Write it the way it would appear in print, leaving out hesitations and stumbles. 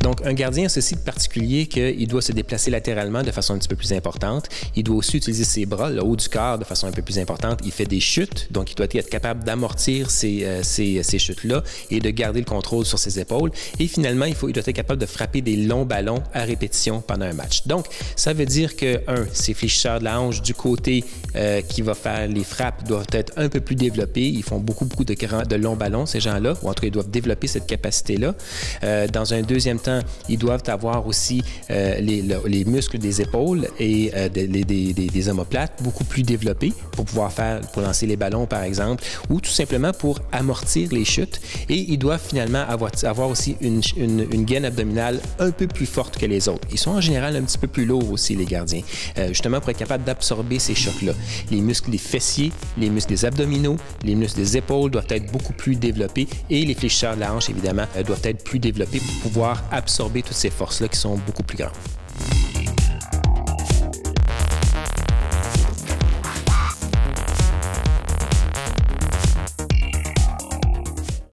Donc, un gardien a ceci de particulier qu'il doit se déplacer latéralement de façon un petit peu plus importante. Il doit aussi utiliser ses bras, le haut du corps, de façon un peu plus importante. Il fait des chutes, donc il doit être capable d'amortir ces chutes-là et de garder le contrôle sur ses épaules. Et finalement, il doit être capable de frapper des longs ballons à répétition pendant un match. Donc, ça veut dire que, ces fléchisseurs de la hanche du côté qui va faire les frappes doivent être un peu plus développés. Ils font beaucoup de longs ballons, ces gens-là, ou en tout cas, ils doivent développer cette capacité-là. Dans un deuxième temps, ils doivent avoir aussi les muscles des épaules et des omoplates beaucoup plus développés pour pouvoir pour lancer les ballons, par exemple, ou tout simplement pour amortir les chutes. Et ils doivent finalement avoir aussi une gaine abdominale un peu plus forte que les autres. Ils sont en général un petit peu plus lourds aussi, les gardiens, justement pour être capables d'absorber ces chocs-là. Les muscles des fessiers, les muscles des abdominaux, les muscles des épaules doivent être beaucoup plus développés et les fléchisseurs de la hanche, évidemment, doivent être plus développés pour pouvoir absorber toutes ces forces-là qui sont beaucoup plus grandes.